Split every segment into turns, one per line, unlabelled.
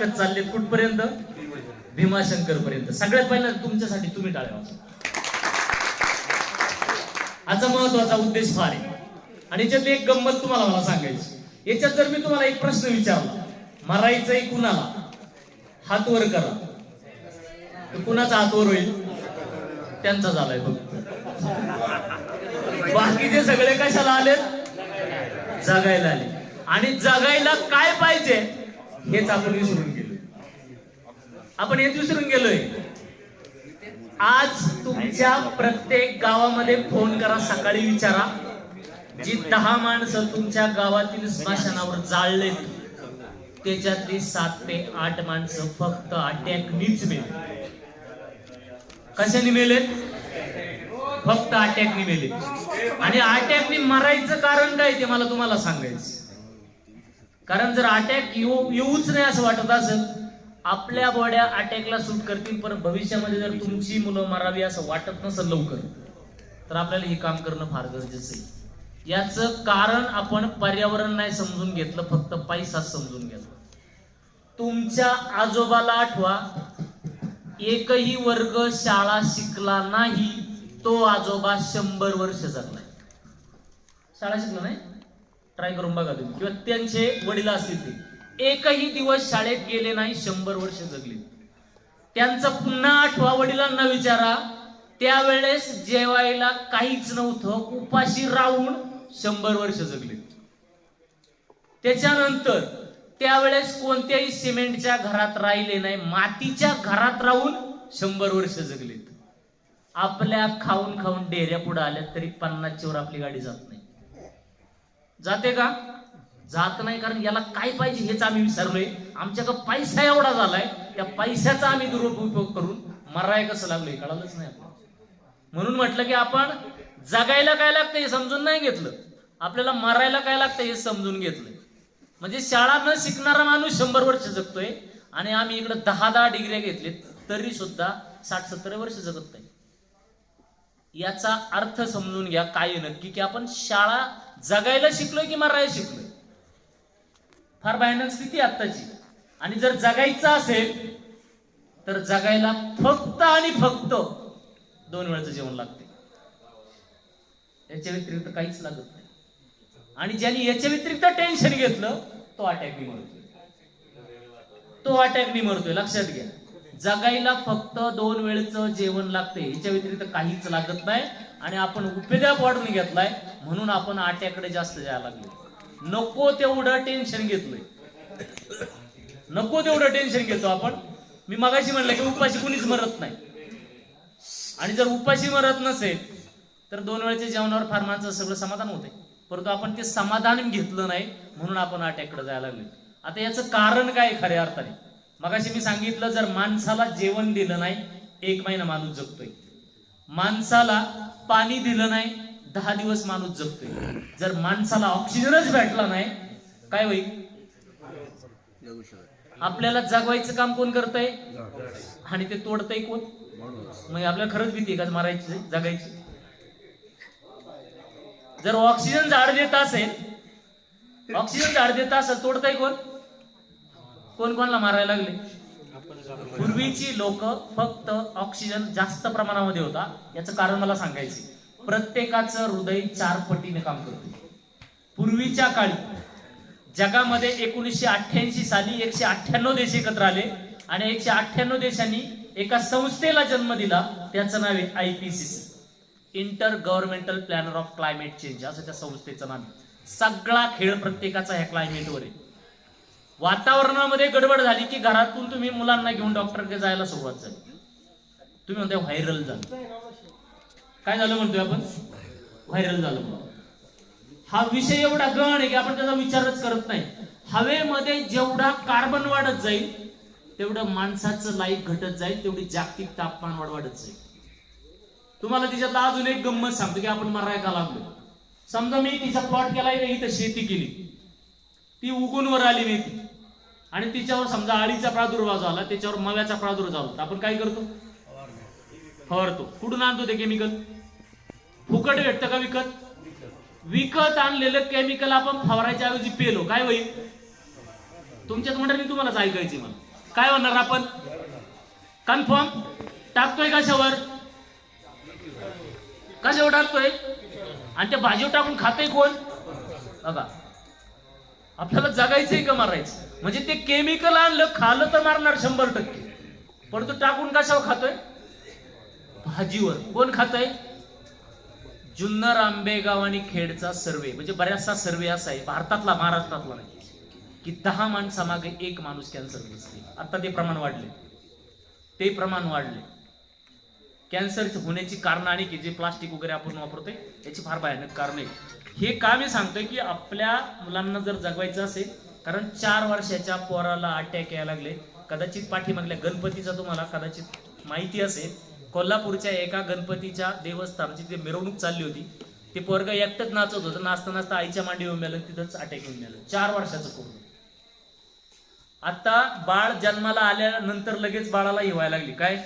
दाखत चाललेत कुठपर्यंत? भीमाशंकर पर्यंत. सगळ्यात पहिला तुमच्यासाठी तुम्ही टाळ्या वाजवा. आजचा महत्वाचा उद्देश फार आहे आणि याच्यातली एक गंमत तुम्हाला मला सांगायची. याच्यात जर मी तुम्हाला एक प्रश्न विचारला, मरायचंय कुणाला, हात वर करा, तर कुणाचा हात वर होईल? त्यांचा झालाय फक्त. बाकीचे सगळे कशाला आलेत? जगायला आले. आणि जगायला काय पाहिजे हेच आपण विसरून गेलो. आपण हेच विसरून गेलोय. आज तुमच्या प्रत्येक गावामध्ये फोन करा, सकाळी विचारा, जी 10 माणसं तुमच्या गावातील स्मशानावर जाळलेत त्याच्यातली 7 ते 8 माणसं फक्त अटॅकनीच मेले. कशाने मेलेत? फक्त अटॅकनी मेले. आणि अटॅकनी मरायचं कारण काय ते मला तुम्हाला सांगायचं. कारण जर अटॅक येऊच नाही असं वाटत असेल, आपल्या बॉड्या अटॅकला सूट करतील, पण भविष्यामध्ये जर तुमची मुलं मरावी असं वाटत नसेल लवकर, तर आपल्याला हे काम करणं फार गरजेचं आहे. याचं कारण आपण पर्यावरण नाही समजून घेतलं, फक्त पैसा समजून घेतला. तुमच्या आजोबाला आठवा, एकही वर्ग शाळा शिकला नाही, तो आजोबा 100 वर्ष जगलाय. शाळा शिकला नाही, ट्राय करून बघा तुम्ही, किंवा त्यांचे वडील असतील ते एकही दिवस शाळेत गेले नाही, 100 वर्ष जगले. त्यांचं पुन्हा आठवा, वडिलांना विचारा, त्यावेळेस जेवायला काहीच नव्हतं, उपाशी राहून 100 वर्ष जगले. त्याच्यानंतर त्यावेळेस कोणत्याही सिमेंटच्या घरात राहिले नाही, मातीच्या घरात राहून 100 वर्ष जगलेत. आपल्या खाऊन खाऊन डेऱ्या पुढे आल्या तरी 50च्या वर आपली गाडी जात नाही. जाते का? जात नाही. कारण याला काय पाहिजे हेच आम्ही विसरलोय. आमच्याकडे पैसा एवढा झालाय, त्या पैशाचा आम्ही दुरुपयोग करून मराय कसं लागलोय कळालंच नाही. म्हणून म्हटलं की आपण जगायला काय लागतं हे समजून नाही घेतलं, आपल्याला मरायला काय लागतं हे समजून घेतलं. म्हणजे शाळा न शिकणारा माणूस 100 वर्ष जगतोय आणि आम्ही इकडे 10-10 डिग्री घेतलेत तरी सुद्धा 60-70 वर्ष जगत नाही. याचा अर्थ समजून घ्या काय नक्की, की आपण शाळा जगायला शिकलोय की मरायला शिकलोय. फार भयानक स्थिती आत्ताची. आणि जर जगायचं असेल तर जगायला फक्त आणि फक्त 2 वेळचं जेवण लागते, याच्या व्यतिरिक्त काहीच लागत नाही. आणि ज्यांनी याच्या व्यतिरिक्त टेन्शन घेतलं तो अटॅकनी मरतोय, तो अटॅकनी मरतोय. लक्षात घ्या, जगायला फक्त 2 वेळचं जेवण लागते, याच्या व्यतिरिक्त काहीच लागत नाही. आणि आपण उपद्याप वाढून घेतलाय म्हणून आपण अटॅककडे जास्त जायला लागले. नको तेवढं टेन्शन घेतलंय, नको तेवढं टेन्शन घेतो आपण. मी मगाशी म्हणलं की उपाशी कुणीच मरत नाही. आणि जर उपाशी मरत नसेल तर 2 वेळच्या जेवणावर फार माणसं सगळं समाधान होते, परंतु आपण ते समाधान घेतलं नाही म्हणून आपण अटॅककडे जायला लागलो. आता याचं कारण काय खऱ्या अर्थाने? मगाशी मी सांगितलं, जर माणसाला जेवण दिलं नाही 1 महिना माणूस जगतोय, माणसाला पाणी दिलं नाही 10 दिवस माणूस जगतोय, जर माणसाला ऑक्सिजनच भेटला नाही काय होईल? आपल्याला जगवायचं काम कोण करतंय आणि ते तोडतंय कोण? मग आपल्याला खरंच भीती आहे का मारायची जगायची? जर ऑक्सिजन झाड देत असेल, ऑक्सिजन झाड देत असेल, तोडतंय कोण? कोण कोणाला मारायला लागले? पूर्वीची लोक फक्त ऑक्सिजन जास्त प्रमाणामध्ये होता. याचं कारण मला सांगायचं, प्रत्येकाचं हृदय 4 पटीने काम करते. पूर्वीच्या काळी जगामध्ये 1988 साली 198 देश एकत्र आले आणि 198 देशांनी एका संस्थेला जन्म दिला, त्याचं नाव आहे IPCC, intergovernmental planner of climate change, असं त्या संस्थेचं नाव. सगळा खेळ प्रत्येकाचा ह्या क्लायमेटवर आहे. वातावरणामध्ये गडबड झाली की घरातून तुम्ही मुलांना घेऊन डॉक्टरकडे जायला सुरुवात झाली. तुम्ही म्हणताय व्हायरल झालं. काय झालं म्हणतोय आपण? व्हायरल झालं. हा विषय एवढा गहन आहे की आपण त्याचा विचारच करत नाही. हवेमध्ये जेवढा कार्बन वाढत जाईल तेवढं माणसाचं लाईफ घटत जाईल, तेवढी जागतिक तापमान वाढत जाईल. तुम्हाला तिच्यातला अजून एक गंमत सांगतो की आपण मराय का लागलो. समजा मी तिचा प्लॉट केलाय, इथं शेती केली, ती उगून वर आली मेथी आणि तिच्यावर समजा अळीचा प्रादुर्भाव झाला, त्याच्यावर मव्याचा प्रादुर्भाव झाला, आपण काय करतो? फवारतो. कुठून आणतो ते केमिकल? फुकट भेटतं का विकत? विकत आणलेलं केमिकल आपण फवारायच्या ऐवजी पेलो, काय होईल? तुमच्याच मंडळी तुम्हालाच ऐकायची मला, काय होणार आपण कन्फर्म टाकतोय कशावर कशावर टाकतोय आणि त्या भाजीवर टाकून खातोय कोण बघा आपल्याला जगायचंय का मारायचं म्हणजे ते केमिकल आणलं खाल्लं तर मारणार 100% पण तो टाकून कशावर खातोय भाजीवर कोण खातोय जुन्नर आंबेगाव आणि खेडचा सर्वे म्हणजे बऱ्याचसा सर्वे असा आहे भारतातला महाराष्ट्रातला नाही की 10 माणसामागे 1 माणूस कॅन्सरग्रस्त आहे आता ते प्रमाण वाढले कॅन्सर होण्याची कारण आणि की जे प्लास्टिक वगैरे आपण वापरतोय याची फार भयानक कारण आहे हे का मी सांगतोय की आपल्या मुलांना जर जगवायचं असेल कारण 4 वर्षाच्या पोराला अटॅक यायला लागले कदाचित पाठीमागल्या गणपतीचा तुम्हाला कदाचित माहिती असेल कोल्हापूरच्या एका गणपतीच्या देवस्थानाची जी मिरवणूक चालली होती ते पोरग एकटंच नाचत होतं नाचता नाचता आईच्या मांडी येऊन गेलं तिथंच अटॅक येऊन गेलं 4 वर्षाचं पोरग आता बाळ जन्माला आल्यानंतर लगेच बाळाला व्हायला लागली काय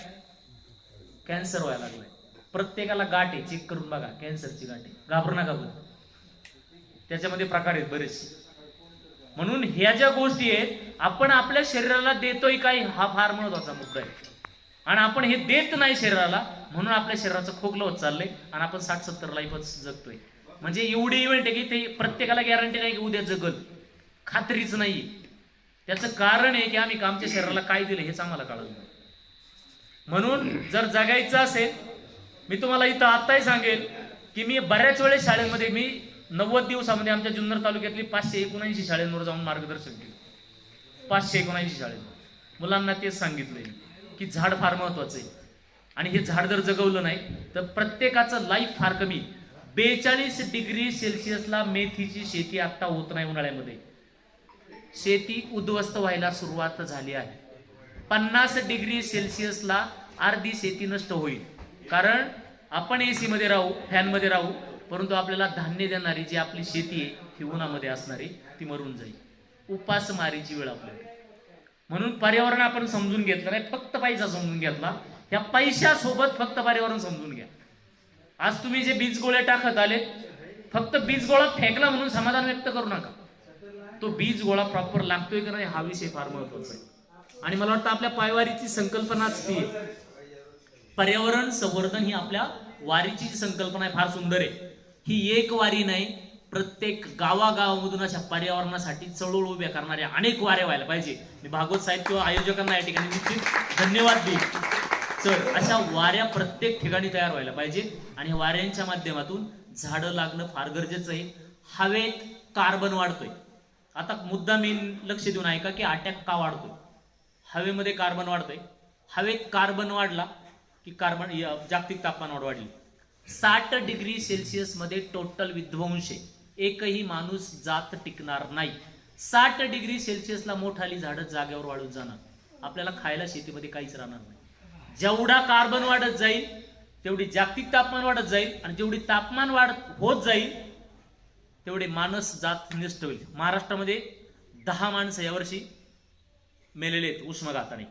कॅन्सर व्हायला लागलाय प्रत्येकाला गाठ आहे चेक करून बघा कॅन्सरची गाठ आहे घाबरू नका बरं त्याच्यामध्ये प्रकार आहेत बरेचसे म्हणून ह्या ज्या गोष्टी आहेत आपण आपल्या शरीराला देतोय काय हा फार महत्वाचा मुद्दा आहे आणि आपण हे देत नाही शरीराला म्हणून आपल्या शरीराचं खोकलं होत चाललंय आणि आपण 60-70 लाईफच जगतोय म्हणजे एवढी इव्हेंट आहे की ते प्रत्येकाला गॅरंटी नाही की उद्या जगल खात्रीच नाही त्याचं कारण आहे की आम्ही आमच्या शरीराला काय दिलं हेच आम्हाला कळलं म्हणून जर जगायचं असेल मी तुम्हाला इथं आताही सांगेल की मी बऱ्याच वेळेस शाळेमध्ये मी 90 दिवसामध्ये आमच्या जुन्नर तालुक्यातली 579 शाळांवर जाऊन मार्गदर्शन केलं 579 शाळेत मुलांना तेच सांगितलंय की झाड फार महत्वाचं आहे आणि हे झाड जर जगवलं नाही तर प्रत्येकाचं लाईफ फार कमी 42 डिग्री सेल्सिअसला मेथीची शेती आता होत नाही उन्हाळ्यामध्ये शेती उद्ध्वस्त व्हायला सुरुवात झाली आहे 50 डिग्री सेल्सिअसला अर्धी शेती नष्ट होईल कारण आपण एसी मध्ये राहू फॅन मध्ये राहू परंतु आपल्याला धान्य देणारी जी आपली शेती आहे ती उन्हामध्ये असणारी ती मरून जाईल उपासमारीची वेळ आपल्याला म्हणून पर्यावरण आपण समजून घेतलं नाही फक्त पैसा समजून घेतला या पैशासोबत फक्त पर्यावरण समजून घ्या आज तुम्ही जे बीज गोळे टाकत आले फक्त बीज गोळा फेकला म्हणून समाधान व्यक्त करू नका तो बीज गोळा प्रॉपर लागतोय का नाही हा विषय फार महत्वाचा आहे आणि मला वाटतं आपल्या पायवारीची संकल्पनाच ती पर्यावरण संवर्धन ही आपल्या वारीची संकल्पना आहे फार सुंदर आहे ही एक वारी नाही प्रत्येक गावागावामधून अशा पर्यावरणासाठी चळवळ उभ्या करणाऱ्या अनेक वाऱ्या व्हायला पाहिजे मी भागवत साहेब किंवा आयोजकांना या ठिकाणी निश्चित धन्यवाद देईन तर अशा वाऱ्या प्रत्येक ठिकाणी तयार व्हायला पाहिजे आणि वाऱ्यांच्या माध्यमातून झाडं लागणं फार गरजेचं आहे हवेत कार्बन वाढतोय आता मुद्दा मी लक्ष देऊन ऐका की अटॅक का वाढतोय हवेमध्ये कार्बन वाढतोय हवेत कार्बन वाढला की कार्बन जागतिक तापमान वाढली 60 डिग्री सेल्सिअस मध्ये टोटल विध्वंस आहे एकही माणूस जात टिकणार नाही 60 डिग्री सेल्सिअसला मोठाली झाडं जागेवर वाढून जाणार आपल्याला खायला शेतीमध्ये काहीच राहणार नाही जेवढा कार्बन वाढत जाईल तेवढी जागतिक तापमान वाढत जाईल आणि जेवढी तापमान वाढ होत जाईल तेवढे माणस जात नष्ट होईल महाराष्ट्रामध्ये 10 माणसं यावर्षी मेलेले आहेत उष्माघाताने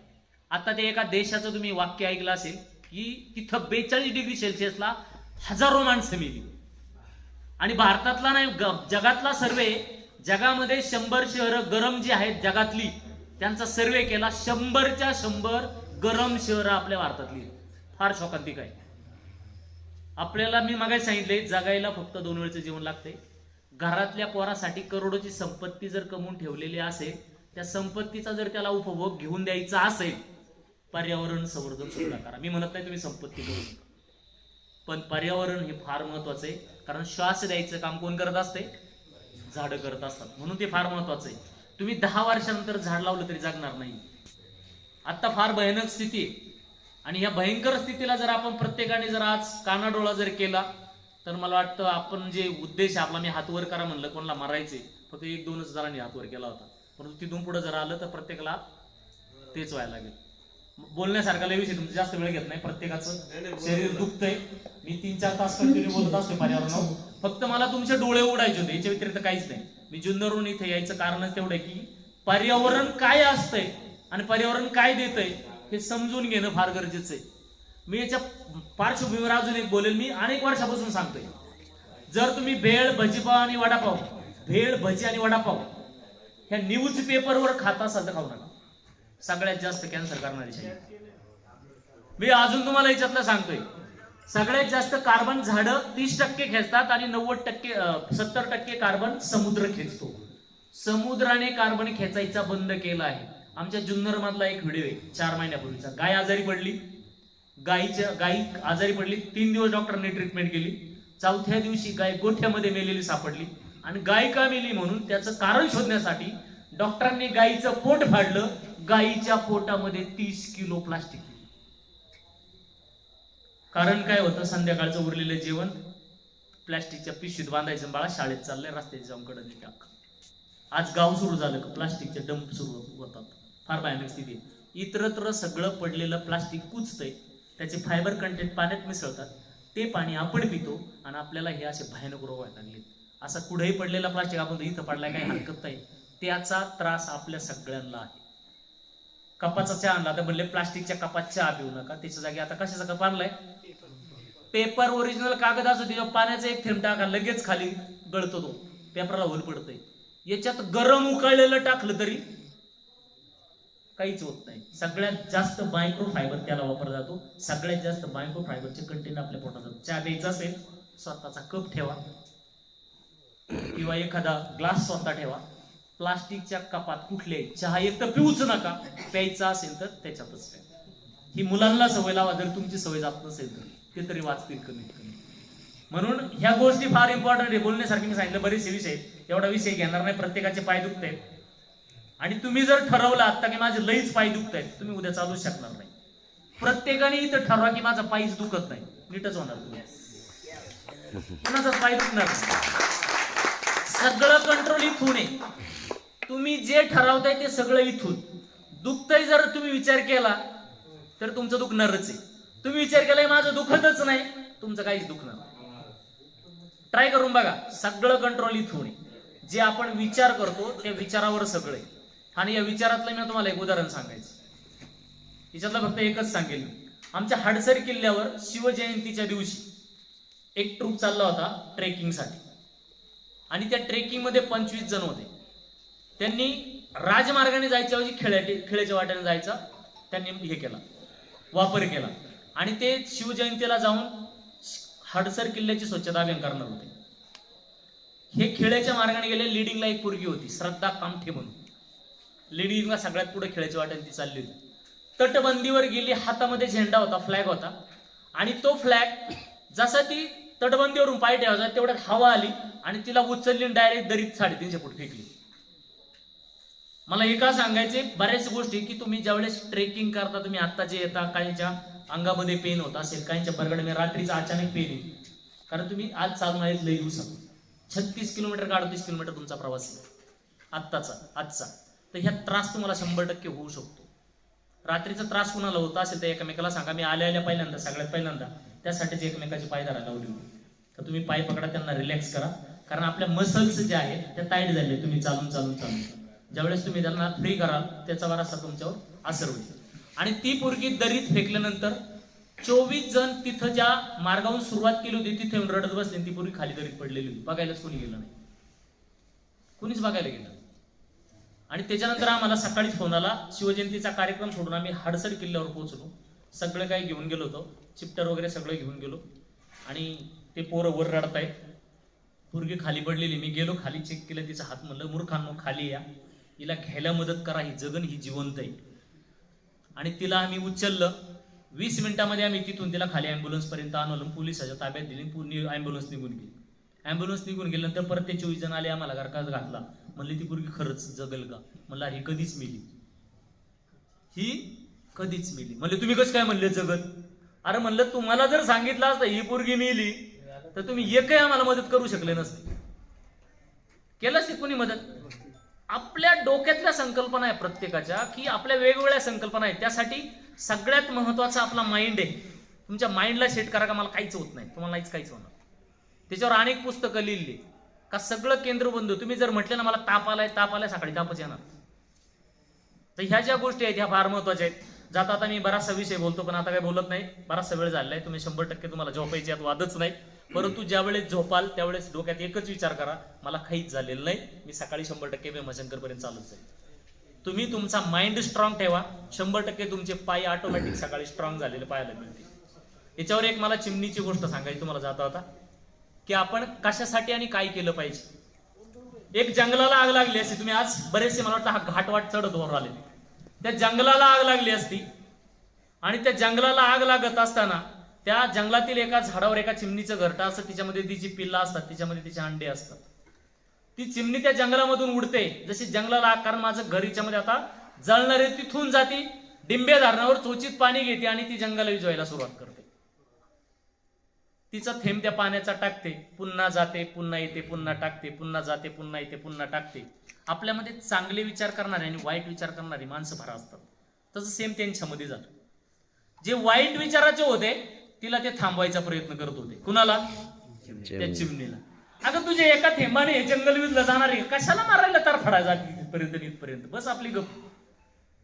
आता ते एका देशाचं तुम्ही वाक्य ऐकलं असेल की तिथं 42 डिग्री सेल्सिअसला हजारो माणसं मेली आणि भारतातला नाही जगातला सर्वे जगामध्ये 100 शहरं गरम जी आहेत जगातली त्यांचा सर्वे केला 100च्या 100 गरम शहरं आपल्या भारतातली फार शोकांतिक आहे आपल्याला मी मागे सांगितले जगायला फक्त 2 वेळचं जेवण लागते घरातल्या पोरासाठी करोडोची संपत्ती जर कमवून ठेवलेली असेल त्या संपत्तीचा जर त्याला उपभोग घेऊन द्यायचा असेल पर्यावरण संवर्धन सुद्धा करा मी म्हणत नाही तुम्ही संपत्ती करू पण पर्यावरण हे फार महत्वाचं आहे कारण श्वास द्यायचं काम कोण करत असते झाडं करत असतात म्हणून ते फार महत्वाचं आहे तुम्ही 10 वर्षानंतर झाड लावलं तरी जगणार नाही आता फार भयानक स्थिती आहे आणि ह्या भयंकर स्थितीला जर आपण प्रत्येकाने जर आज कानाडोळा जर केला तर मला वाटतं आपण जे उद्देश आपला मी हात वर करा म्हणलं कोणाला मारायचे फक्त 1-2च जणांनी हात वर केला होता परंतु तिथून पुढे जर आलं तर प्रत्येकाला तेच व्हायला लागेल बोलण्यासारखा विषय तुमचा जास्त वेळ घेत नाही प्रत्येकाचं शरीर दुखतंय मी 3-4 तास कंटिन्यू बोलत असतो पर्यावरणावर फक्त मला तुमचे डोळे उडायचे होते याच्या व्यतिरिक्त काहीच नाही मी जुन्नरहून इथे यायचं कारणच तेवढं आहे की पर्यावरण काय असतंय आणि पर्यावरण काय देतंय हे समजून घेणं फार गरजेचं आहे मी याच्या पार्श्वभूमीवर अजून एक बोलेल मी अनेक वर्षापासून सांगतोय जर तुम्ही भेळ भजीपाव आणि वडापाव भेळ भजी आणि वडापाव ह्या न्यूज पेपरवर खाता असाल तर खाऊ नका सगळ्यात जास्त कॅन्सर करणारी शाई. मी अजून तुम्हाला याच्यातलं सांगतोय, सगळ्यात जास्त कार्बन झाडं 30% खेचतात आणि 70% कार्बन समुद्र खेचतो. समुद्राने कार्बन खेचायचा बंद केला आहे. आमच्या जुन्नर मधला एक व्हिडिओ आहे 4 महिन्यापूर्वीचा. गाय आजारी पडली, गाई आजारी पडली, 3 दिवस डॉक्टरने ट्रीटमेंट केली. 4थ्या दिवशी गाय गोठ्यामध्ये मेलेली सापडली आणि गाय का मेली म्हणून त्याचं कारण शोधण्यासाठी डॉक्टरांनी गायीचं पोट फाडलं. गायीच्या पोटामध्ये 30 किलो प्लास्टिक. कारण काय होतं, संध्याकाळचं उरलेलं जेवण प्लास्टिकच्या पिशवीत बांधायचं, बाळा शाळेत चाललंय, रस्त्याची जाऊन कडे टाक. आज गाव सुरू झालं का प्लास्टिकचे डंप सुरू होतात. फार भयानक स्थिती आहे. इतरत्र सगळं पडलेलं प्लास्टिक कुचतंय, त्याचे फायबर कंटेंट पाण्यात मिसळतात, ते पाणी आपण पितो आणि आपल्याला हे असे भयानक रोग व्हायला लागले. असा कुठेही पडलेला प्लास्टिक आपण इथं पडलाय काही हरकत नाही, त्याचा त्रास आपल्या सगळ्यांना आहे. कपाचा चहा आणला तर म्हणले प्लास्टिकच्या कपात चहा पिऊ नका, त्याच्या जागी आता कशाचा कप आणलाय, पेपर ओरिजिनल कागद असो, त्याच्यावर पाण्याचा एक थेंब टाका, लगेच खाली गळतो तो, पेपरला होल पडतंय. याच्यात गरम उकळलेलं टाकलं तरी काहीच होत नाही. सगळ्यात जास्त मायक्रो फायबर त्याला वापरला जातो. सगळ्यात जास्त मायक्रो फायबरचे कंटेंट आपल्या पोटात जातात. चहा प्यायचा असेल स्वतःचा कप ठेवा किंवा एखादा ग्लास स्वतः ठेवा. प्लास्टिकच्या कपात कुठल्याही चहा एक तर पिऊच नका, प्यायचा असेल तर त्याच्यातच प्या. ही मुलांना सवय लावा, जर तुमची सवय जात नसेल तर ते तरी वाचतील कमीत कमी. म्हणून ह्या गोष्टी फार इम्पॉर्टंट आहे. बोलण्यासारखी मी सांगितलं बरेचसे विषय, एवढा विषय घेणार नाही. प्रत्येकाचे पाय दुखत आहेत आणि तुम्ही जर ठरवलं आता की माझे लईच पाय दुखत आहेत, तुम्ही उद्या चालूच शकणार नाही. प्रत्येकाने इथं ठरवा की माझा पायच दुखत नाही, नीटच होणार. तुम्ही कोणाचाच पाय दुखणार नाही. सगळं कंट्रोल इथून आहे. तुम्ही जे ठरवताय ते सगळं इथून. दुखतंय जर तुम्ही विचार केला तर तुमचं दुखणारच आहे. तुम्ही विचार केलाय माझं दुखतच नाही, तुमचं काहीच दुखणार नाही. ट्राय करून बघा. सगळं कंट्रोल इथून आहे. जे आपण विचार करतो त्या विचारावर सगळं आहे. आणि या विचारातलं मी तुम्हाला एक उदाहरण सांगायचं. याच्यातलं फक्त एकच सांगेल मी. आमच्या हडसर किल्ल्यावर शिवजयंतीच्या दिवशी एक ट्रूप चालला होता ट्रेकिंगसाठी आणि त्या ट्रेकिंग मध्ये 25 जण होते. त्यांनी राजमार्गाने जायच्या ऐवजी खेड्याच्या वाट्याने जायचा त्यांनी हे केला, वापर केला आणि ते शिवजयंतीला जाऊन हडसर किल्ल्याची स्वच्छता अभियान करणार होते. हे खेड्याच्या मार्गाने गेले. लिडिंगला एक पोरगी होती, श्रद्धा कामठे म्हणून. लिडिंगला सगळ्यात पुढे खेड्याच्या वाट्याने ती चालली होती. तटबंदीवर गेली, हातामध्ये झेंडा होता, फ्लॅग होता आणि तो फ्लॅग जसा ती तटबंदीवरून पाय ठेवायचा तेवढ्यात हवा आली आणि तिला उचलली आणि डायरेक्ट दरीत 350 फूट फेकली. मला हे का सांगायचे, बऱ्याच गोष्टी की तुम्ही ज्यावेळेस ट्रेकिंग करता, तुम्ही आता जे येता, काहींच्या अंगामध्ये पेन होत असेल, काहींच्या बरगडे रात्रीचा अचानक पेन येईल, कारण तुम्ही आज चालून आहेत लई दिवसात 36 किलोमीटर का 38 किलोमीटर तुमचा प्रवास आहे आजचा. तर ह्या त्रास तुम्हाला 100% होऊ शकतो. रात्रीचा त्रास कुणाला होता असेल तर एकमेकाला सांगा. मी आल्या पहिल्यांदा, सगळ्यात पहिल्यांदा त्यासाठीच एकमेकाचे पाय धरायला लावले होते. तर तुम्ही पाय पकडा, त्यांना रिलॅक्स करा, कारण आपल्या मसल्स ज्या आहेत त्या टाईट झाले. तुम्ही चालून ज्यावेळेस तुम्ही त्यांना फ्री कराल त्याचा बराचसा तुमच्यावर असर होईल. आणि ती पोरगी दरीत फेकल्यानंतर 24 जण तिथं ज्या मार्गावरून सुरुवात केली होती तिथे येऊन रडत बसले. ती पोरगी खाली दरीत पडलेली होती. बघायलाच कोणी गेलं नाही, कोणीच बघायला गेलं. आणि त्याच्यानंतर आम्हाला सकाळीच फोन आला. शिवजयंतीचा कार्यक्रम सोडून आम्ही हडसर किल्ल्यावर पोहोचलो. सगळं काही घेऊन गेलो होतो, चिप्टर वगैरे सगळं घेऊन गेलो आणि ते पोरं वर रडतायत. पोरगी खाली पडलेली. मी गेलो खाली, चेक केलं तिचा हात, म्हणलं मूर्खांनो खाली या, हिला घ्यायला मदत करा, ही जगन, ही जिवंत आहे. आणि तिला आम्ही उचललं. 20 मिनिटांमध्ये आम्ही तिथून तिला खाली ॲम्ब्युलन्स पर्यंत आणलं, पोलिसाच्या ताब्यात दिली. पूर्ण ॲम्ब्युलन्स निघून गेली. ॲम्ब्युलन्स निघून गेल्यानंतर परत ते 24 जण आले, आम्हाला घरकाच घातला. म्हणली ती पोरगी खरंच जगल का? म्हणला ही कधीच मेली, ही कधीच मेली. म्हणले तुम्ही कसं काय म्हणले जगत? अरे म्हणलं तुम्हाला जर सांगितलं असतं ही पोरगी मेली तर तुम्ही एकही आम्हाला मदत करू शकले नसते. केलंच कोणी मदत? आपल्या डोक्यातल्या संकल्पना आहे प्रत्येकाच्या, की आपल्या वेगवेगळ्या संकल्पना आहेत. त्यासाठी सगळ्यात महत्वाचा आपला माइंड आहे. तुमच्या माइंडला सेट करा का मला काहीच होत नाही, तुम्हाला नाहीच काहीच होणार. त्याच्यावर अनेक पुस्तकं लिहिली का सगळं केंद्रबिंदू. तुम्ही जर म्हटलं ना मला ताप आलाय सकाळी तापच येणार. तर ह्या ज्या गोष्टी आहेत ह्या फार महत्वाच्या आहेत. जाता आता मी बराचसा विषय बोलतो पण आता काही बोलत नाही, बराचसा वेळ झालेला आहे. तुम्ही 100% तुम्हाला झोपायची यात वादच नाही. परंतु ज्या वेळेस झोपाल त्यावेळेस डोक्यात एकच विचार करा, मला काहीच झालेलं नाही, मी सकाळी 100% भीमाशंकर पर्यंत चालत जाईल. तुम्ही तुमचा माइंड स्ट्रॉंग ठेवा, 100% तुमचे पाय ऑटोमॅटिक सकाळी स्ट्रॉंग झालेले पाहायला मिळते. याच्यावर एक मला चिमणीची गोष्ट सांगायची तुम्हाला जाता होता, की आपण कशासाठी आणि काय केलं पाहिजे. एक जंगलाला आग लागली असती, तुम्ही आज बरेचसे मला वाटतं हा घाटवाट चढत वर आले, त्या जंगलाला आग लागली असती आणि त्या जंगलाला आग लागत असताना त्या जंगलातील एका झाडावर एका चिमणीचं घरटं असतं, तिच्यामध्ये तिची पिल्ला असतात, तिच्यामध्ये तिचे अंडे असतात. ती चिमणी त्या जंगलामधून उडते, जशी जंगलाला आग, कारण माझं घर हिच्यामध्ये आता जळणार आहे, तिथून जाती, डिंबे धरणावर चोचीत पाणी घेते आणि ती जंगल विजवायला सुरुवात करते. तिचा थेंब त्या पाण्याचा टाकते, पुन्हा जाते, पुन्हा येते, पुन्हा टाकते, पुन्हा जाते, पुन्हा येते, पुन्हा टाकते. आपल्यामध्ये चांगले विचार करणारे आणि वाईट विचार करणारी माणसं फार असतात. तसं सेम त्यांच्यामध्ये झालं. जे वाईट विचाराचे होते तिला ते थांबवायचा प्रयत्न करत होते. कुणाला? त्या चिमणीला. अगं तुझ्या एका थेंबाने हे जंगल विजलं जाणार आहे, कशाला मारायला तर फडायचा इथपर्यंत बस आपली गप.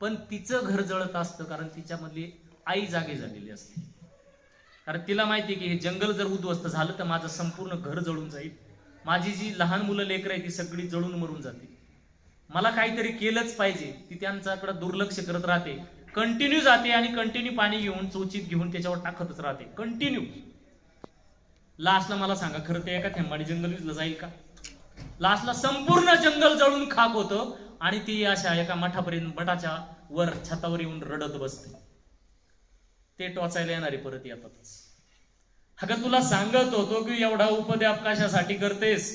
पण तिचं घर जळत असतं, कारण तिच्यामधली आई जागी झालेली असते. कारण तिला माहिती की हे जंगल जर उद्ध्वस्त झालं तर माझं संपूर्ण घर जळून जाईल, माझी जी लहान मुलं लेकरं आहे ती सगळी जळून मरून जातील, मला काहीतरी केलंच पाहिजे. ती त्यांच्याकडे दुर्लक्ष करत राहते, कंटिन्यू जाते आणि कंटिन्यू पाणी घेऊन चोचीत घेऊन त्याच्यावर टाकतच राहते कंटिन्यू. लास्टला मला सांगा, खरं ते एका थेंबाने जंगल विजलं जाईल का? लास्टला संपूर्ण जंगल जळून खाक होतं आणि ती अशा एका मठाच्या वर छतावर येऊन रडत बसते. ते टोचायला येणारे परत येतातच. अगं तुला सांगत होतो की एवढा उपद्याप कशासाठी करतेस,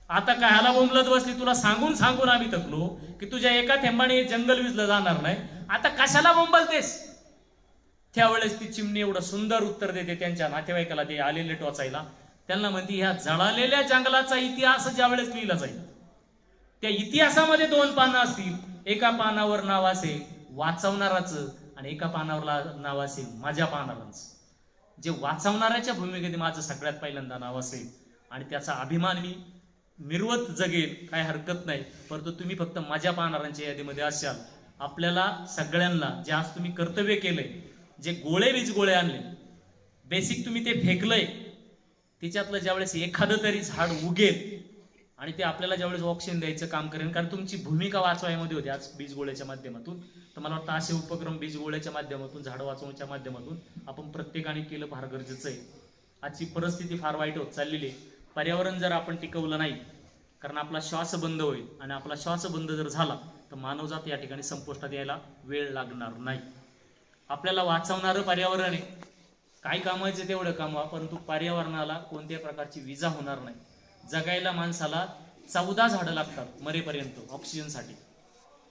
आता कायला बोंबलत बसली, तुला सांगून सांगून आम्ही थकलो की तुझ्या एका थेंबाने जंगल विजलं जाणार नाही, आता कशाला बोंबलतेस. त्यावेळेस ती चिमणी एवढं सुंदर उत्तर देते त्यांच्या नातेवाईकाला, ते आलेले टोचायला. त्यांना म्हणते, ह्या जळालेल्या जंगलाचा इतिहास ज्या वेळेस लिहिला जाईल, त्या इतिहासामध्ये 2 पानं असतील. एका पानावर नाव असेल वाचवणाराचं आणि एका पानावर नाव असेल माझ्या पाहणारांचं. जे वाचवणाऱ्याच्या भूमिकेत माझं सगळ्यात पहिल्यांदा नाव असेल आणि त्याचा अभिमान मी मिरवत जगेल, काय हरकत नाही. परंतु तुम्ही फक्त माझ्या पाहणाऱ्यांच्या यादीमध्ये असाल. आपल्याला सगळ्यांना जे आज तुम्ही कर्तव्य केलंय, जे वीज गोळे आणले, बेसिक तुम्ही ते फेकलंय, त्याच्यातलं ज्यावेळेस एखादं तरी झाड उगेल आणि ते आपल्याला ज्यावेळेस ऑक्सिजन द्यायचं काम करेल, कारण तुमची भूमिका वाचवायमध्ये होती आज बीज गोळ्याच्या माध्यमातून. तर मला वाटतं असे उपक्रम बीज गोळ्याच्या माध्यमातून, झाडं वाचवण्याच्या माध्यमातून आपण प्रत्येकाने केलं फार गरजेचं आहे. आजची परिस्थिती फार वाईट होत चाललेली आहे. पर्यावरण जर आपण टिकवलं नाही, कारण आपला श्वास बंद होईल आणि आपला श्वास बंद जर झाला तर मानवजात या ठिकाणी संपुष्टात यायला वेळ लागणार नाही. आपल्याला वाचवणारं पर्यावरण आहे, काय कामायचं तेवढं कामा, परंतु पर्यावरणाला कोणत्याही प्रकारची विजा होणार नाही. जगायला माणसाला 14 झाडं लागतात मरेपर्यंत ऑक्सिजनसाठी,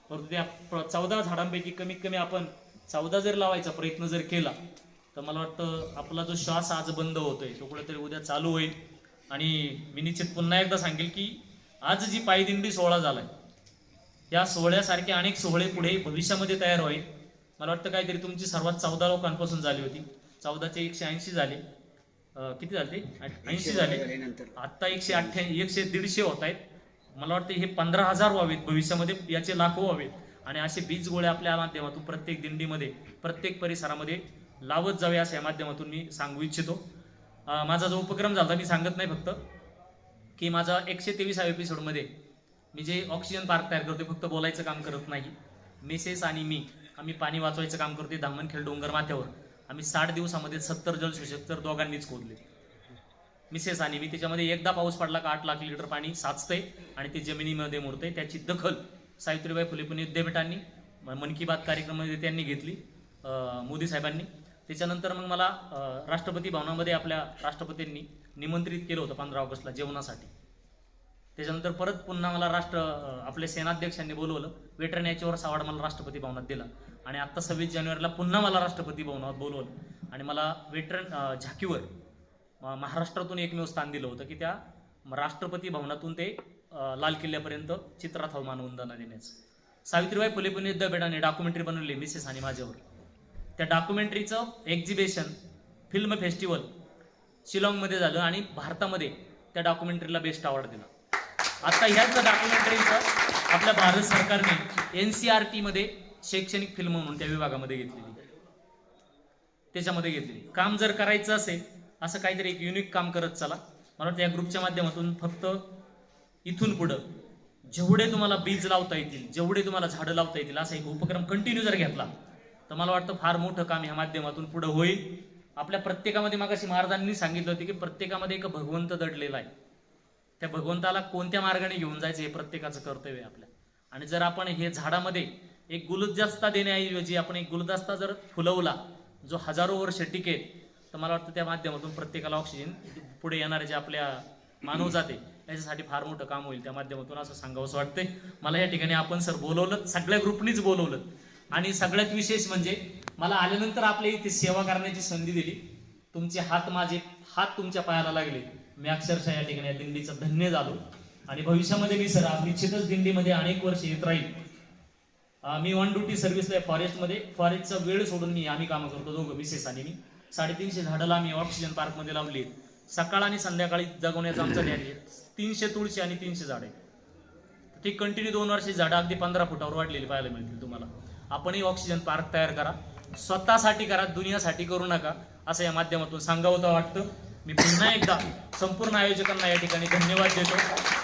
परंतु त्या 14 झाडांपैकी कमीत कमी आपण 14 जर लावायचा प्रयत्न जर केला तर मला वाटतं आपला जो श्वास आज बंद होतोय तो कुठेतरी उद्या चालू होईल. आणि मी निश्चित पुन्हा एकदा सांगेल की आज जी पायदिंडी सोहळा झालाय, या सोहळ्यासारखे अनेक सोहळे पुढे भविष्यामध्ये तयार होईल. मला वाटतं काहीतरी तुमची सर्वात 14 लोकांपासून झाली होती, 14चे 180 झाले, किती झाले? 80 झाले, आता 180-150 होत आहेत. मला वाटतं हे 15,000 व्हावेत, भविष्यामध्ये याचे लाखो व्हावेत. आणि असे बीज गोळे आपल्या माध्यमातून प्रत्येक दिंडीमध्ये, प्रत्येक परिसरामध्ये लावत जावे असं या माध्यमातून मी सांगू इच्छितो. माझा जो उपक्रम झाला मी सांगत नाही फक्त की माझा 123व्या एपिसोडमध्ये मी जे ऑक्सिजन पार्क तयार करतोय, फक्त बोलायचं काम करत नाही. मिसेस आणि मी आम्ही पाणी वाचवायचं काम करतोय. धामणखेड डोंगर माथ्यावर आम्ही 60 दिवसामध्ये 70 जलशोषक तर दोघांनीच खोदले, मिसेस आणि मी. त्याच्यामध्ये एकदा पाऊस पडला का 8 लाख लिटर पाणी साचतंय आणि ते जमिनीमध्ये मुरतंय. त्याची दखल सावित्रीबाई फुले पुणे विद्यापीठांनी मन की बात कार्यक्रमामध्ये त्यांनी घेतली, मोदी साहेबांनी. त्याच्यानंतर मग मला राष्ट्रपती भवनामध्ये आपल्या राष्ट्रपतींनी निमंत्रित केलं होतं 15 ऑगस्टला जेवणासाठी. त्याच्यानंतर परत पुन्हा मला आपले सेनाध्यक्षांनी बोलवलं, वेटरन याच्यावर अवॉर्ड मला राष्ट्रपती भवनात दिला. आणि आता 26 जानेवारीला पुन्हा मला राष्ट्रपती भवनात बोलवलं आणि मला वेटरन झाकीवर महाराष्ट्रातून एकमेव स्थान दिलं होतं की त्या राष्ट्रपती भवनातून ते लाल किल्ल्यापर्यंत चित्रात मानवंदना देण्याचं. सावित्रीबाई फुले पुणे विद्यापीठाने डॉक्युमेंटरी बनवली मिसेस आणि माझ्यावर. त्या डॉक्युमेंटरीचं एक्झिबिशन, फिल्म फेस्टिवल शिलाँगमध्ये झालं आणि भारतामध्ये त्या डॉक्युमेंटरीला बेस्ट अवॉर्ड दिला. आता ह्याच डॉक्युमेंटरीचं आपल्या भारत सरकारने NCERT मध्ये शैक्षणिक फिल्म म्हणून त्या विभागामध्ये घेतलेली, त्याच्यामध्ये घेतलेली. काम जर करायचं असेल असं काहीतरी एक युनिक काम करत चला. मला वाटतं या ग्रुपच्या माध्यमातून फक्त इथून पुढं जेवढे तुम्हाला बीज लावता येतील, जेवढे तुम्हाला झाडं लावता येतील, असा एक उपक्रम कंटिन्यू जर घेतला तर मला वाटतं फार मोठं काम ह्या माध्यमातून पुढे होईल. आपल्या प्रत्येकामध्ये, मागाशी महाराजांनी सांगितलं होतं की प्रत्येकामध्ये एक भगवंत दडलेला आहे. त्या भगवंताला कोणत्या मार्गाने घेऊन जायचं हे प्रत्येकाचं कर्तव्य आहे आपल्या. आणि जर आपण हे झाडामध्ये एक गुलदस्ता देण्याऐवजी आपण एक गुलदस्ता जर फुलवला जो हजारो वर्ष टिकेल, तर मला वाटतं त्या माध्यमातून प्रत्येकाला ऑक्सिजन पुढे येणारे जे आपल्या मानव जाते याच्यासाठी फार मोठं काम होईल त्या माध्यमातून, असं सांगावंसं वाटतंय मला. या ठिकाणी आपण सर बोलवलं, सगळ्या ग्रुपनीच बोलवलं. आणि सगळ्यात विशेष म्हणजे मला आल्यानंतर आपल्या इथे सेवा करण्याची संधी दिली. तुमचे हात, माझे हात तुमच्या पायाला लागले. मी अक्षरशः या ठिकाणी या दिंडीचा धन्य झालो. आणि भविष्यामध्ये मी सर निश्चितच दिंडीमध्ये अनेक वर्ष येत राहील. मी ऑन ड्युटी सर्व्हिसला आहे फॉरेस्टमध्ये. फॉरेस्टचा वेळ सोडून आम्ही कामं करतो दोघं, मिसेस आणि मी. 350 झाडाला आम्ही ऑक्सिजन पार्कमध्ये लावली. सकाळ आणि संध्याकाळी जगवण्याचं आमचं ध्यान आहे. 300 तुळशी आणि 300 झाडे. ती कंटिन्यू 2 वर्षाची झाडं अगदी 15 फुटावर वाढलेली पाहायला मिळतील तुम्हाला. आपणही ऑक्सिजन पार्क तयार करा, स्वतःसाठी करा, दुनियासाठी करू नका, असं या माध्यमातून सांगावं वाटतं. मी पुन्हा एकदा संपूर्ण आयोजकांना या ठिकाणी धन्यवाद देतो,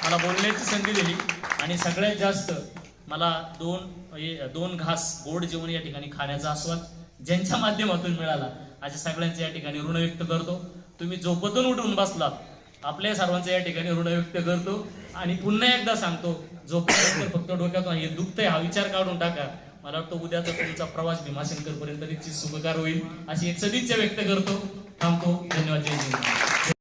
मला बोलण्याची संधी दिली. आणि सगळ्यात जास्त मला दोन घास गोड जेवण या ठिकाणी खाण्याचा आस्वाद ज्यांच्या माध्यमातून मिळाला, अशा सगळ्यांचे या ठिकाणी ऋण व्यक्त करतो. तुम्ही झोपेतून उठून बसलात, आपल्या सर्वांचं या ठिकाणी ऋण व्यक्त करतो. आणि पुन्हा एकदा सांगतो, झोपेनंतर फक्त डोक्यातून हे दुखतंय हा विचार काढून टाका. मला वाटतं उद्याचा तुमचा प्रवास भीमाशंकर पर्यंत निश्चित सुखकर होईल, अशी एक सदिच्छा व्यक्त करतो. थांबतो. धन्यवाद. जय हिंद.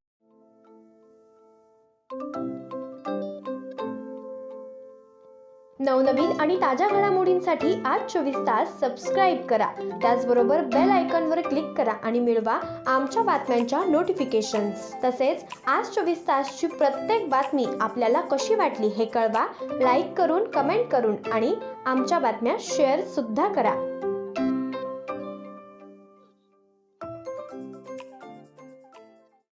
नवनवीन आणि ताज्या घडामोडींसाठी आज 24 तास सबस्क्राईब करा. त्याचबरोबर बेल आयकॉनवर क्लिक करा आणि मिळवा आमच्या बातम्यांच्या नोटिफिकेशन्स. तसेच आज 24 तासची प्रत्येक बातमी आपल्याला कशी वाटली हे कळवा. लाईक करून, कमेंट करून आणि आमच्या बातम्या शेअर सुद्धा करा.